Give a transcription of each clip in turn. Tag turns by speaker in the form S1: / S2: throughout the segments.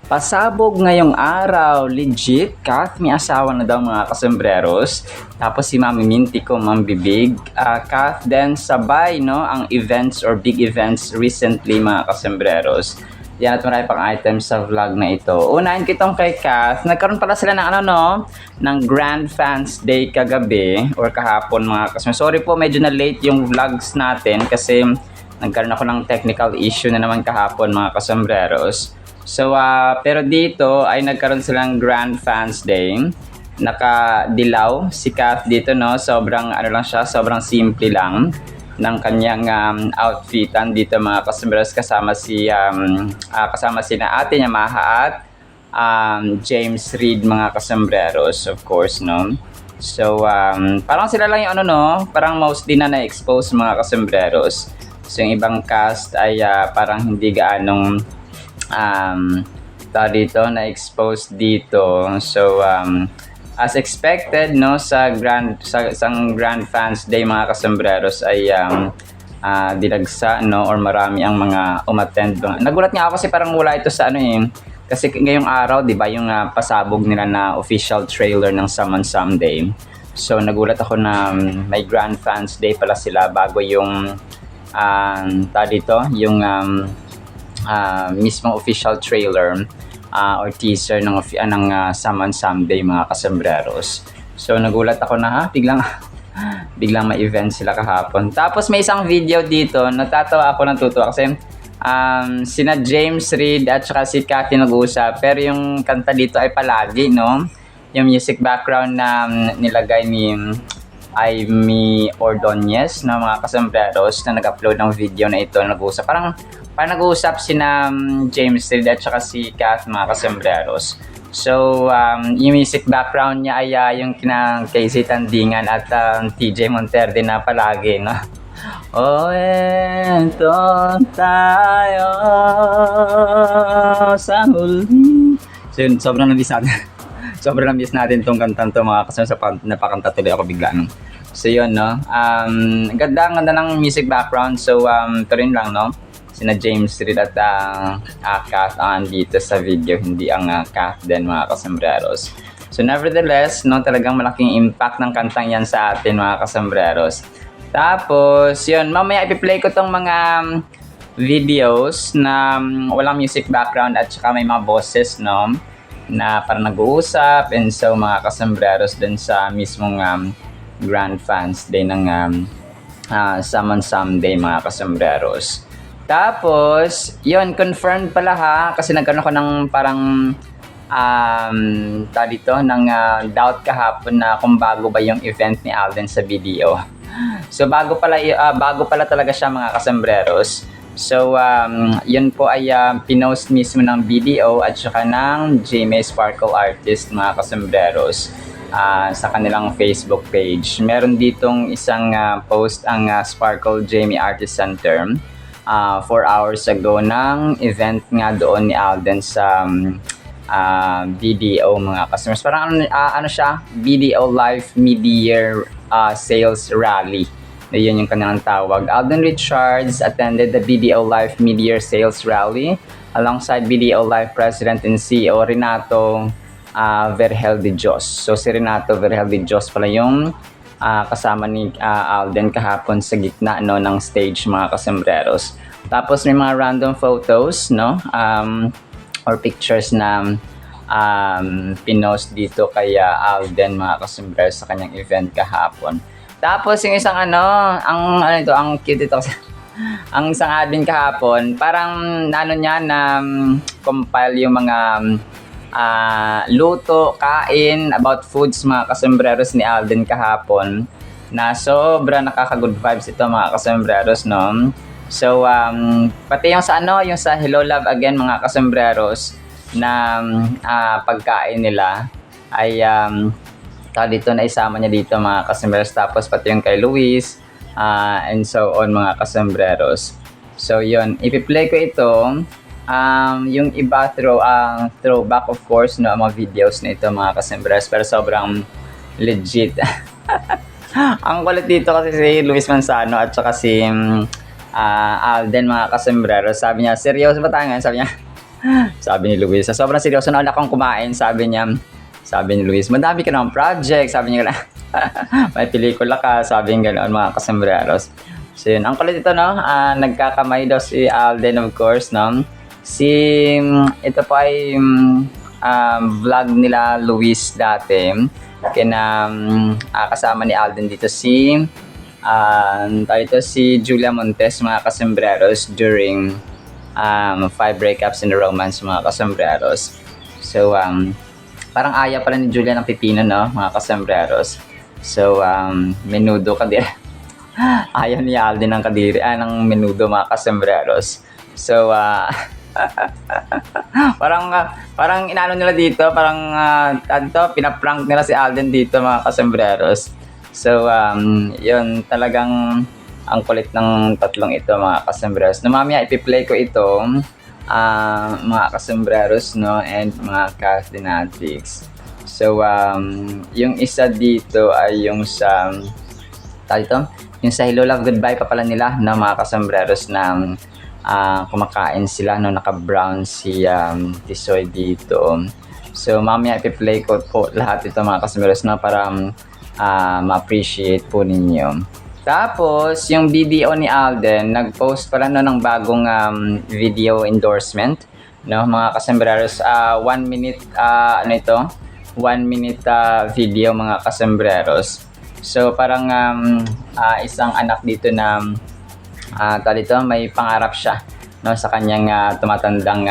S1: Pasabog ngayong araw, legit, Kath, may asawa na daw mga kasembreros. Tapos si Mami Minty ko, Mambibig. Kath, then sabay, no, ang events or big events recently mga kasembreros. Yan at marami pang items sa vlog na ito. Unahin kitong kay Kath. Nagkaroon pala sila ng ng Grand Fans Day kagabi or kahapon mga kasembreros. Sorry po, medyo na late yung vlogs natin kasi nagkaroon ako ng technical issue na naman kahapon mga kasembreros. So, pero dito ay nagkaroon silang Grand Fans Day. Nakadilaw si Kath dito, no? Sobrang, lang siya, sobrang simple lang ng kanyang outfitan dito mga kasembreros kasama si na ate niya Maha at James Reid mga kasembreros, of course, no? So, parang sila lang yung parang mostly na na-expose mga kasembreros. So, yung ibang cast ay parang hindi gaanong dito na-expose dito. So as expected, no, sa Grand Fans Day mga kasembreros ay dinagsa, no, or marami ang mga umattend. Nagulat nga ako kasi parang wala ito sa kasi ngayong araw, 'di ba, yung pasabog nila na official trailer ng Summon Someday. So nagulat ako na may Grand Fans Day pala sila bago yung dito yung mismong official trailer or teaser ng Summon Someday mga kasembreros. So nagulat ako na biglang may event sila kahapon. Tapos may isang video dito, natatawa ako, natutuwa kasi sina James Reid at saka si Cathy nag-uusap, pero yung kanta dito ay palagi, no? Yung music background na nilagay ni Amy Ordonez na mga kasembreros na nag-upload ng video na ito, nag-uusap. Parang nag-uusap sina James Reid at saka si Kath mga kasembreros. So, yung music background niya ay yung kinang Casey Tandingan at TJ Monterde na palagi, no? Oh, ito tayo sa huli. So, yun, sobrang nabis natin. Sobrang nabis natin itong kantang to mga kasembreros. Napakanta tuloy ako bigla, no? So, yun, no? Ganda ng music background. So, ito rin lang, no? Sina James Reid at Kath dito sa video, hindi ang Kath din mga kasembreros. So nevertheless, no, talagang malaking impact ng kantang yan sa atin mga kasembreros. Tapos, yun, mamaya ipi-play ko tong mga videos na walang music background at saka may mga boses, no, na parang nag-uusap, and so mga kasembreros din sa mismong Grand Fans Day ng Summon Someday mga kasembreros. Tapos, yun, confirmed pala kasi nagkaroon ako ng parang doubt kahapon na kung bago ba yung event ni Alden sa video. So, bago pala talaga siya mga kasembreros. So, yun po ay pinost mismo ng BDO at saka ng GMA Sparkle Artist mga kasembreros sa kanilang Facebook page. Meron ditong isang post ang Sparkle GMA Artist Center 4 hours ago ng event nga doon ni Alden sa BDO mga customers. Parang siya, BDO Live Mid-Year Sales Rally. Yun yung kanilang tawag. Alden Richards attended the BDO Live Mid-Year Sales Rally alongside BDO Live President and CEO Renato Vergel de Dios. So si Renato Vergel de Dios pala yung kasama ni Alden kahapon sa gitna, no, ng stage mga kasembreros. Tapos may mga random photos, no, or pictures na pinost dito kay Alden mga kasembreros sa kanyang event kahapon. Tapos yung isang ang cute ito. Ang isang admin kahapon, parang niya na compile yung mga luto, kain, about foods mga kasembreros ni Alden kahapon, na sobra nakaka-good vibes ito mga kasembreros, no? So, pati yung sa Hello Love Again mga kasembreros na pagkain nila ay dito na isama niya dito mga kasembreros. Tapos pati yung kay Luis and so on mga kasembreros. So, yun, ipi-play ko ito. Yung iba throwback, of course, no, mga videos na ito mga kasembreros, pero sobrang legit. Ang kulit dito kasi si Luis Manzano at saka si Alden mga kasembreros. Sabi niya, seryoso ba tayo ngayon? Sabi niya, Sabi ni Luis. Sa sobrang seryoso na akong kumain, sabi ni Luis, madami ka ng project. Sabi niya, may pelikula ka. Sabi niya ganoon, mga kasembreros. So yun, ang kulit ito, no? Nagkakamay daw si Alden, of course, no? Ito po ay vlog nila Luis dati. Kasama ni Alden dito si Julia Montes, mga kasembreros, during 5 breakups in a romance, mga kasembreros. So, parang ayaw pala ni Julia ng pipino, no, mga kasembreros. So, menudo kadiri. Ayaw ni Alden ng kadiri, ng menudo, mga kasembreros. So, parang inano nila dito, pinaprank nila si Alden dito, mga kasembreros. So, yun, talagang ang kulit ng tatlong ito, mga kasembreros. No, mamaya ipi-play ko ito, mga kasembreros, no, and mga Cathnatics. So, yung isa dito ay yung sa, yung sa Hello Love Goodbye pa pala nila, no, mga kasembreros, na kumakain sila, no, naka-brown si Tisoy dito. So, mamaya ipi-play ko po lahat ito, mga kasembreros, no, para ma-appreciate po ninyo. Tapos, yung video ni Alden, nag-post pala no ng bagong video endorsement, no, mga kasembreros. 1 minute, 1 minute video, mga kasembreros. So, parang isang anak dito na may pangarap siya, no, sa kanyang tumatandang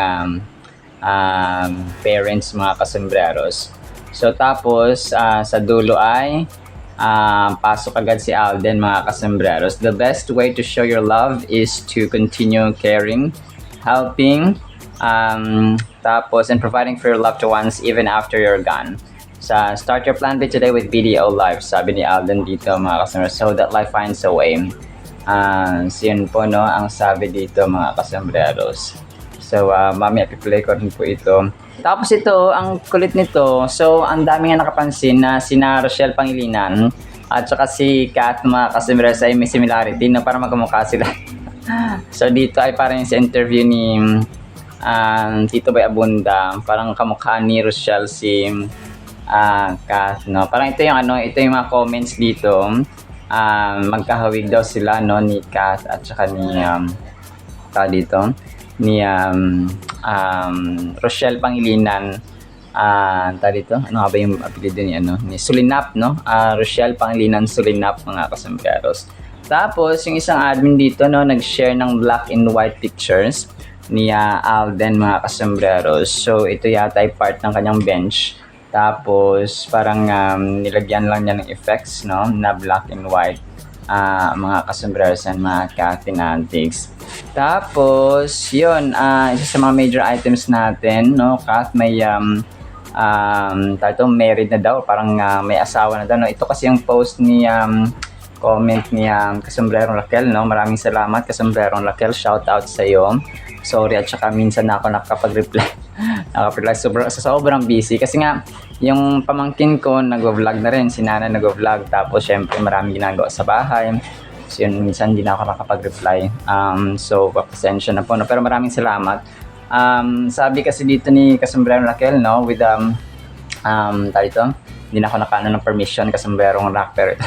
S1: parents, mga kasembreros. So, tapos, sa dulo ay pasok agad si Alden, mga kasembreros. The best way to show your love is to continue caring, helping, tapos, and providing for your loved ones even after you're gone. So, start your plan B today with BDO Life, sabi ni Alden dito, mga kasembreros, so that life finds a way. So, yun po, no, ang sabi dito, mga kasembreros. So, mamaya ipi-play ko rin po ito. Tapos ito, ang kulit nito, so ang dami nga nakapansin na sina Rochelle Pangilinan at saka si Kat, mga kasembreros, ay may similarity, no, para magkamukha sila. So dito ay parang sa interview ni Tito Boy Abunda, parang kamukha ni Rochelle si Kat, no. Parang ito yung mga comments dito. Magkahawig daw sila, no, ni Kat at saka ni Rochelle Pangilinan. Ano nga ba yung apelido ni Sulinap, no? Rochelle Pangilinan Sulinap, mga kasembreros. Tapos yung isang admin dito, no, nag-share ng black and white pictures ni Alden, mga kasembreros. So ito yata ay part ng kanyang bench. Tapos parang nilagyan lang niya ng effects, no, na black and white, mga kasembreros and mga Cathnatics. Tapos yun, isa sa mga major items natin, no, Kat, may married na daw, parang may asawa na daw, no. Ito kasi yung post ni comment ni Kasombrerong Raquel, no. Maraming salamat, Kasombrerong Raquel, shout out sa iyo. Sorry at saka minsan na ako nakapag-reply. Sobrang busy kasi nga yung pamangkin ko nag-vlog na rin, si Nana nag-vlog, tapos syempre maraming ginagawa sa bahay. So yun, minsan hindi na ako nakapag-reply. So pasensya na po, no? Pero maraming salamat. Sabi kasi dito ni Kasombrerong Raquel, no, with hindi na ako nakaano ng permission, Kasombrerong Raquel.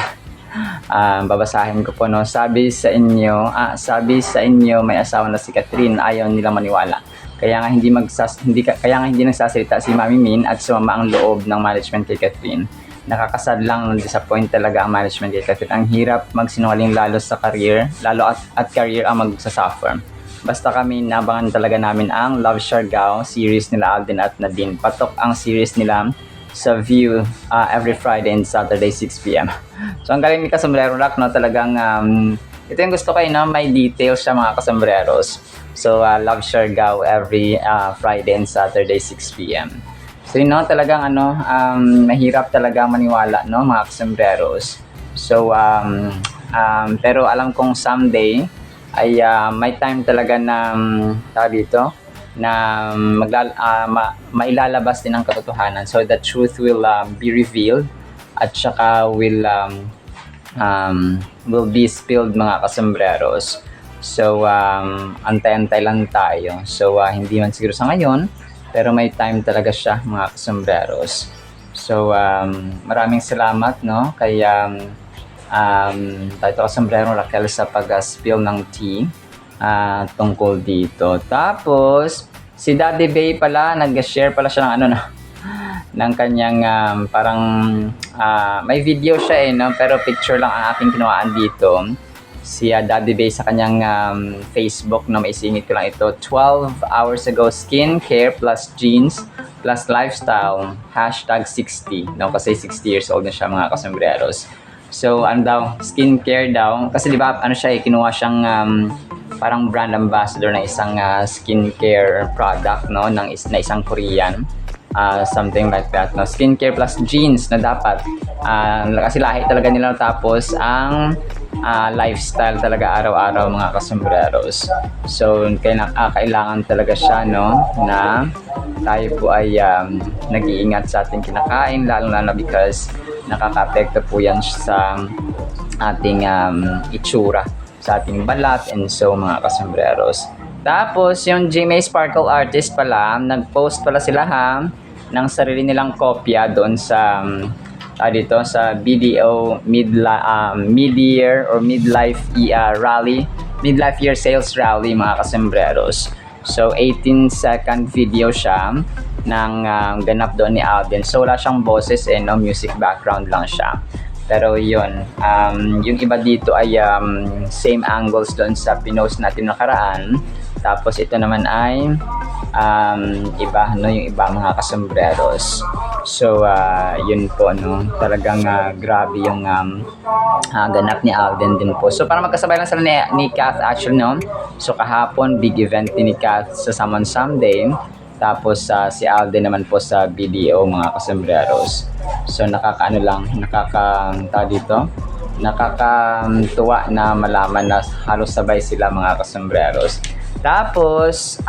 S1: Babasahin ko po, no. Sabi sa inyo may asawa na si Catherine, ayaw nila maniwala. Kaya nga hindi nagsasalita si Mami Min at sumama ang loob ng management kay Catherine. Nakakasad lang, disappoint talaga ang management kay Catherine. Ang hirap magsinungaling lalo at career ang magsasuffer. Basta kami, nabangan talaga namin ang Love Siargao series nila Alden at Nadine. Patok ang series nila sa View every Friday and Saturday 6 p.m. So ang galing ni Kasombrero Rock, no, talagang ito yung gusto ko, no, may details siya, mga kasombreros. So Love Siargao every Friday and Saturday 6 p.m. So yun, no, talagang mahirap talaga maniwala, no, mga kasombreros. So pero alam kong someday ay may time talaga na na mailalabas din ang katotohanan. So the truth will be revealed at saka will be spilled, mga kasombreros. So, antay-antay lang tayo. So, hindi man siguro sa ngayon, pero may time talaga siya, mga kasombreros. So, maraming salamat, no, kay Taito Kasombrero Raquel sa pag-spill ng tea tungkol dito. Tapos, si Daddy Bay pala, nag-share pala siya ng ano, no, ng kanyang parang may video siya no, pero picture lang ang aking kinuhaan dito. Si Daddy Bay sa kanyang Facebook, no, maisingit ko lang ito, 12 hours ago, skincare plus jeans plus lifestyle, hashtag 60, no, kasi 60 years old na siya, mga kasombreros. So, ano daw, skincare daw, kasi di ba, ano siya, kinuha siyang parang brand ambassador ng isang skincare product, no, na isang Korean. Something like that, no? Skincare plus jeans na dapat kasi lahi talaga nila, tapos ang lifestyle talaga araw-araw, mga kasombreros. So kailangan talaga siya, no, na tayo po ay nag-iingat sa ating kinakain, lalo na because nakaka-apekto po yan sa ating itsura, sa ating balat, and so, mga kasombreros. Tapos, yung GMA Sparkle Artist pala, nag-post pala sila ng sarili nilang kopya doon sa dito sa BDO mid-year or midlife rally, midlife year sales rally, mga kasombreros. So, 18-second video siya ng ganap doon ni Alden. So, wala siyang boses, no, music background lang siya. Pero yun, yung iba dito ay same angles doon sa pinost natin nakaraan. Tapos ito naman ay iba, no, yung iba, mga kasombreros. So, yun po, no, talagang grabe yung ganap ni Alden din po. So, para magkasabay lang sila ni Kath actually, no. So, kahapon, big event ni Kath sa Summon Someday. Tapos si Alden naman po sa BDO, mga kasombreros. So nakakatuwa na malaman na halos sabay sila, mga kasombreros. Tapos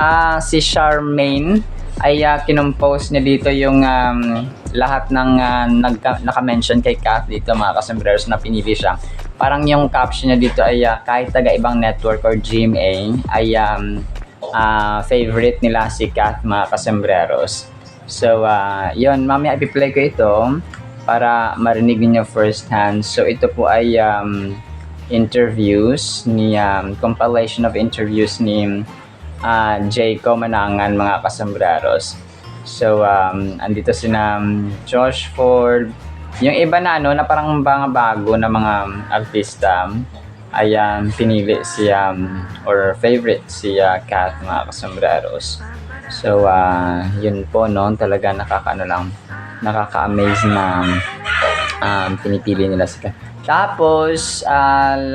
S1: si Charmaine ay kinompose niya dito yung lahat ng naka-mention kay Kath dito, mga kasombreros, na pinili siya. Parang yung caption niya dito ay kahit taga ibang network or GMA ay favorite nila si Kath, mga kasombreros. So, yun, mamaya ipi-play ko ito para marinig niyo first hand. So, ito po ay interviews ni compilation of interviews ni Jayco Manangan, mga kasombreros. So, andito sina Josh Ford, yung iba na na parang bago na mga artista ay pinili si or favorite si Kath, mga kasombreros. So, yun po, no, talaga nakaka-amaze na pinipili nila si Kath. Tapos,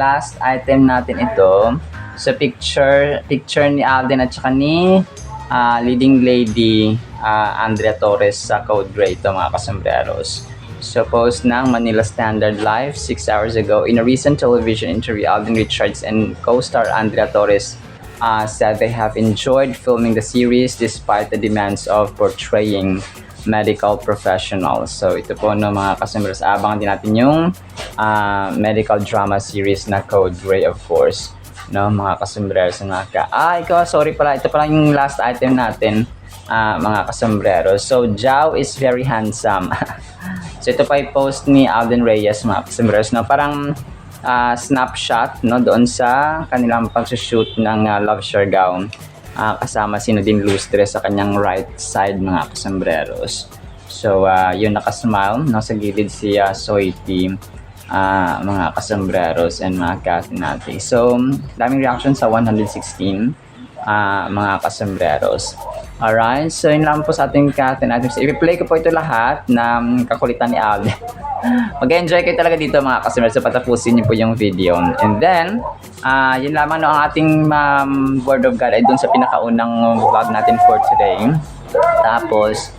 S1: last item natin ito, sa picture ni Alden at saka ni leading lady Andrea Torres sa Code Gray, ito, mga kasombreros. So, post ng Manila Standard Live 6 hours ago. In a recent television interview, Alden Richards and co-star Andrea Torres said they have enjoyed filming the series despite the demands of portraying medical professionals. So, ito po, no, mga kasombreros, abangan din natin yung medical drama series na Code Gray, of course, no, mga kasombreros. Sorry pala, ito pala yung last item natin, mga kasombreros. So, Jao is very handsome. So, ito pa i-post ni Alden Reyes, mga kasombreros, no, parang snapshot, no, doon sa kanilang pag-shoot ng Love Siargao, kasama si Nadine Lustre sa kanyang right side, mga kasombreros. So, yun, nakasmile, no, sa gilid si Soiti, mga kasombreros and mga Kath natin. So, daming reaction sa 116, mga kasombreros. Alright, so yun lang po sa ating Kath natin. So, i-play ko po ito lahat ng kakulitan ni Alden. Mag-enjoy kayo talaga dito, mga kasombreros. So, patapusin niyo po yung video. And then, yun lamang, no, ang ating Word of God ay dun sa pinakaunang vlog natin for today. Tapos,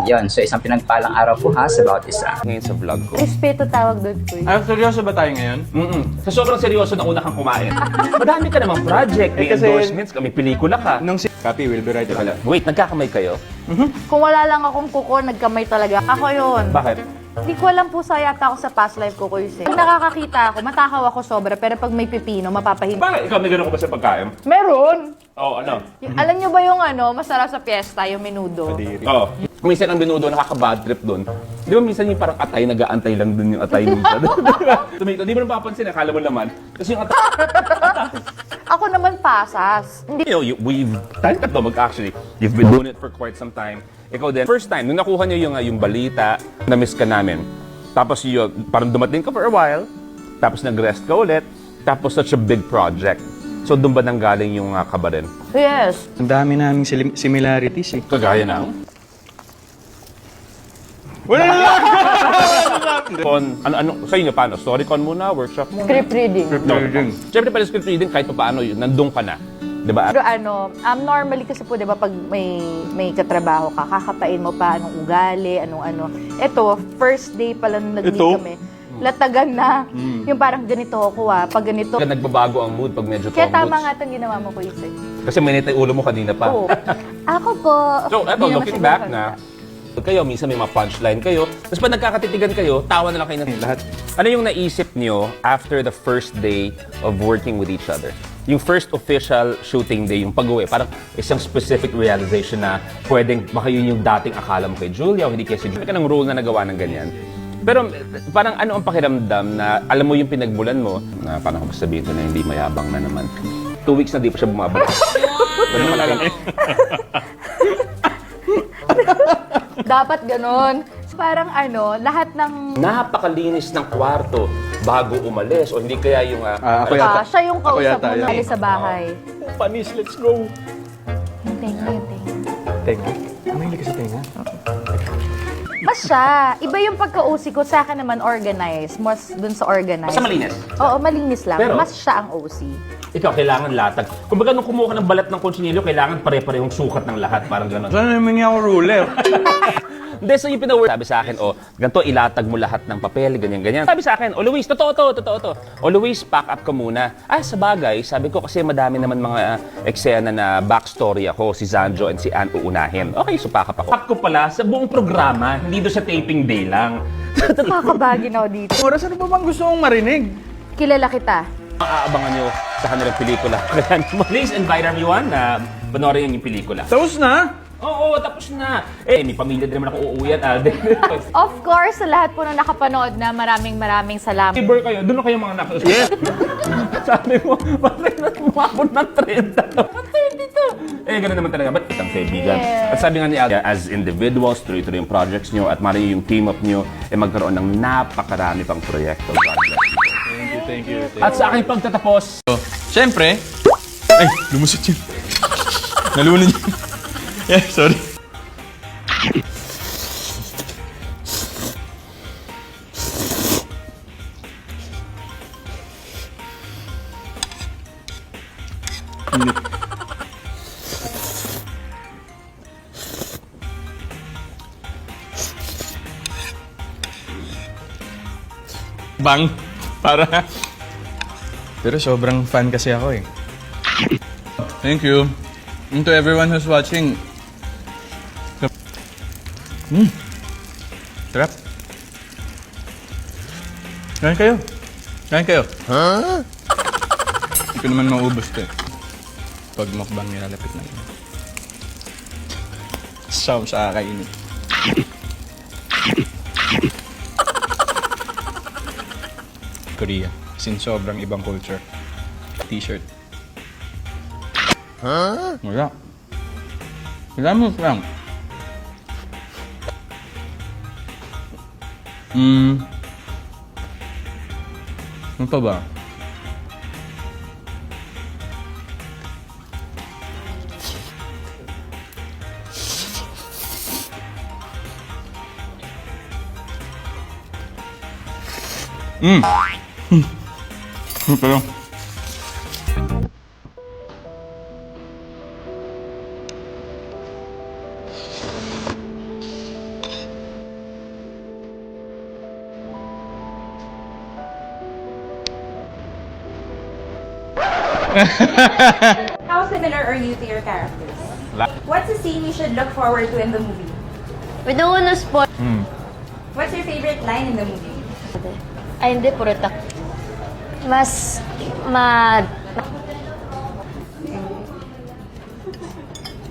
S1: yun. So, isang pinagpalang araw po ha sa bawat isa.
S2: Ngayon sa vlog ko.
S3: Respeto tawag doon po.
S4: Ay, seryoso ba tayo ngayon?
S2: Sa sobrang seryoso na una kang kumain. Madami ka namang project, may
S4: kasi-
S2: endorsements, may pelikula ka.
S4: Nung si Copy will be right pala.
S2: Wait, nagkakamay kayo?
S3: Kung wala lang akong kuko, nagkamay talaga. Ako yun.
S2: Bakit?
S3: Hindi ko alam pusa yata ako sa past life ko, Kuya Pag nakakakita ako, matakaw ako sobra, pero pag may pipino, mapapahin.
S2: Bakit? Ikaw may ganun ko ba sa pagkain?
S3: Meron!
S2: Oo, ano?
S3: Alam niyo ba yung masarap sa piyesta, yung menudo?
S2: Oo. Minsan ang binudo, nakaka-bad trip doon. Di ba minsan yung parang atay, nag-aantay lang doon yung atay minsan. Tomato, di mo naman papansin, akala mo naman. Kasi yung atay,
S3: Ako naman pasas. Hindi.
S2: we've, tayo tatlo mag-actually, you've been doing it for quite some time. Ikaw din, first time, nung nakuha niyo yung balita, na-miss ka namin. Tapos yun, parang dumating ka for a while, tapos nag-rest ka ulit, tapos such a big project. So doon ba nanggaling yung kabarin?
S3: Yes.
S4: Ang dami naming similarities eh.
S2: Kagaya na.
S4: Wala na!
S2: Con, ano, sa inyo paano? Storycon muna, workshop muna?
S3: Script reading.
S2: Siyempre pala script reading, kahit pa paano yun, nandun ka na. Diba?
S3: Pero normally kasi po, di ba, pag may katrabaho ka, kakapain mo pa anong ugali, anong ano. Ito, first day pala nung nag-meet
S4: Ito?
S3: kami, latagan na. Yung parang ganito ako pag ganito.
S2: Kaya nagbabago ang mood pag medyo
S3: Kaya tama
S2: tomboys.
S3: nga itong ginawa mo, Kuya Isay.
S2: Kasi minit yung ulo mo kanina pa.
S3: Oo. Ako po.
S2: So, eto,
S3: Hindi naman
S2: looking
S3: siguro
S2: back
S3: handa.
S2: na, kayo, minsan may mga punchline kayo. Tapos pag nagkakatitigan kayo, tawa na lang kayo ng lahat. Ano yung naisip nyo after the first day of working with each other? Yung first official shooting day, yung pag-uwi, parang isang specific realization na pwedeng baka yun yung dating akala mo kay Julia o hindi kay si Julia. Ka ng role na nagawa ng ganyan. Pero parang ano ang pakiramdam na alam mo yung pinagmulan mo, na paano ko sabihin ko na hindi mayabang na naman. 2 weeks na di pa siya bumabalik. Ganun lang.
S3: Dapat ganon. Parang lahat ng...
S2: Napakalinis ng kwarto bago umalis o hindi kaya yung
S4: Ako yata.
S3: siya yung
S4: Ako
S3: kausap
S4: yata,
S3: mo na
S4: yan.
S3: alis sa bahay.
S2: panis, let's go.
S3: Yung tenga, yung tenga.
S4: Tenga? Ano hindi ka sa tenga?
S3: Mas siya. Iba yung pagka-OC ko. Sa akin naman organized. Mas dun sa organized.
S2: Basta malinis.
S3: Oo, malinis lang.
S2: Pero-
S3: Mas siya ang OC.
S2: Ikaw, kailangan latag. Kung baga nung kumuha ka ng balat ng kutsinilyo, kailangan pare-parehong sukat ng lahat. Parang gano'n.
S4: Saan naman niya ako ruler?
S2: Hindi, so yung pinaword, sabi sa akin, ganito, ilatag mo lahat ng papel, ganyan-ganyan. Sabi sa akin, Luis, totoo to. Luis, pack up ka muna. Sa bagay, sabi ko kasi madami naman mga eksena na backstory ako, si Zanjo and si Ann uunahin. Okay, so pack up ako. Pack ko pala sa buong programa, hindi doon sa taping day lang.
S3: Nakakabagin ako dito.
S4: Oras, ano pa bang gusto mong marinig?
S3: Kilala kita.
S2: Aabangan nyo sa kanilang pelikula. Kaya please invite everyone na panoorin yung pelikula.
S4: Tapos na?
S2: Oo, tapos na. May pamilya din naman ako uuwi at Alden.
S3: Of course, sa lahat po na nakapanood na maraming salamat.
S2: Liber kayo, doon na kayo mga nakasusunod.
S4: Yes!
S2: Sabi mo, bakit na tumabot ng 30? Ba't 32? Ganun naman talaga. Ba't isang kaibigan?
S3: Yes.
S2: At sabi nga ni Alden, as individuals, tuloy-tuloy yung projects nyo at mali yung team up nyo, magkaroon ng napakarami pang proyekto. God bless you.
S4: Thank you.
S2: At sa aking pagtatapos,
S4: Siyempre. Ay, lumusot yun. Nalunod yun. Sorry. Bang. Para. Pero sobrang fan kasi ako eh. Thank you. And to everyone who's watching. Sarap. Kain kayo. Kain kayo. Huh? Hindi ko naman maubos to eh. Pag mukbang nilalapit na yun. Siyam sa kakainin. Korea. Sin sobrang ibang culture. T-shirt. Huh? Wala. Wala mo lang. Ano pa ba? Ano pa lang?
S5: How similar are you to your characters? What's a scene we should look forward to in the movie?
S3: We don't wanna spoil.
S5: What's your favorite line in the movie?
S6: Ay, hindi, puro tak.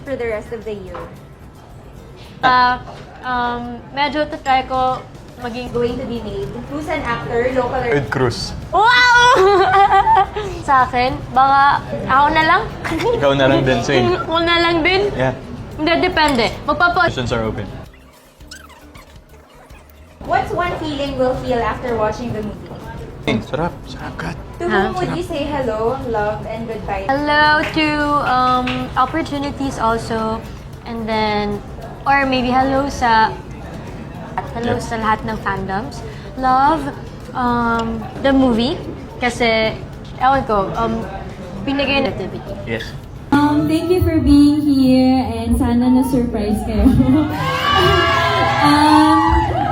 S5: For the rest of the year.
S6: Medyo try ko maging
S5: Going to be made. Who's an actor, local or...
S4: Ed Cruz.
S6: wow! Sa akin, baka ako na lang.
S4: Ikaw na lang din, same.
S6: Ako na lang din.
S4: Yeah.
S6: Hindi, depende.
S4: Questions are open.
S5: What's one feeling we'll feel after watching the movie?
S4: Sarap. Sarap, God.
S5: To whom would you say hello, love, and goodbye?
S6: Hello to opportunities also. And then, or maybe hello sa lahat ng fandoms. Love the movie. Kasi, ewan ko, binigay nativity.
S4: Yes.
S7: Thank you for being here and sana na-surprise kayo.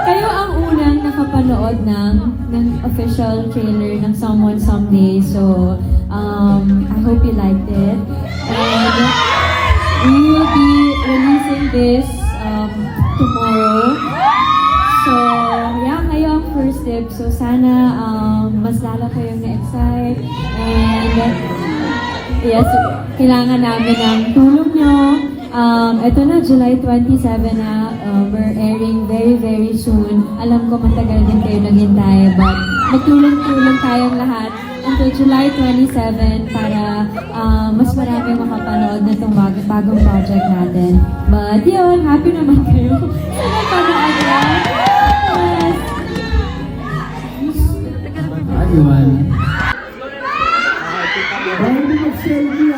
S7: Kayo ang unang nakapanood ng official trailer ng Someone Someday. So, I hope you liked it. And we will be releasing this tomorrow. So, yeah, kayo ang first step. So, sana mas lalo kayong na-excite. And yes, kailangan namin ng tulong nyo. Ito na, July 27 na. We're airing very, very soon. Alam ko matagal din kayo naghintay, but magtulong-tulong tayong lahat until July 27 para mas maraming makapanood na itong bagong project natin. But yun, happy naman kayo. Sana panood na. Yes.
S8: Everyone. Bago mag-selfie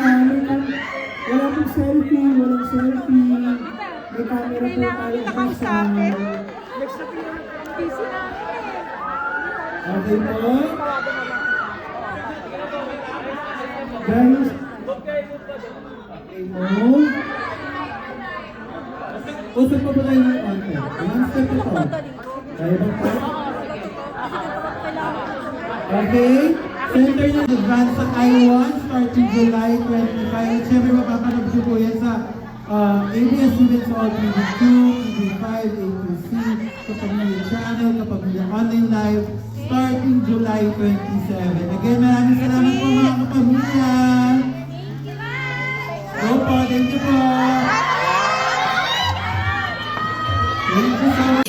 S8: wala pong selfie, walang selfie. May camera po tayo sa okay po. Guys, okay po. Usap pa ba tayo ng konti? Ilang step ito? Kaya ba po? Okay, center ng advance sa Taiwan starting July 25. Siyempre mapapanood ko po yan sa ABS-CBN sa All TV2, TV5, A2C, Kapamilya Channel, Kapamilya Online Live, starting July 27. Again, maraming salamat po mga kapamilya. Go po, thank you po. Thank you so much.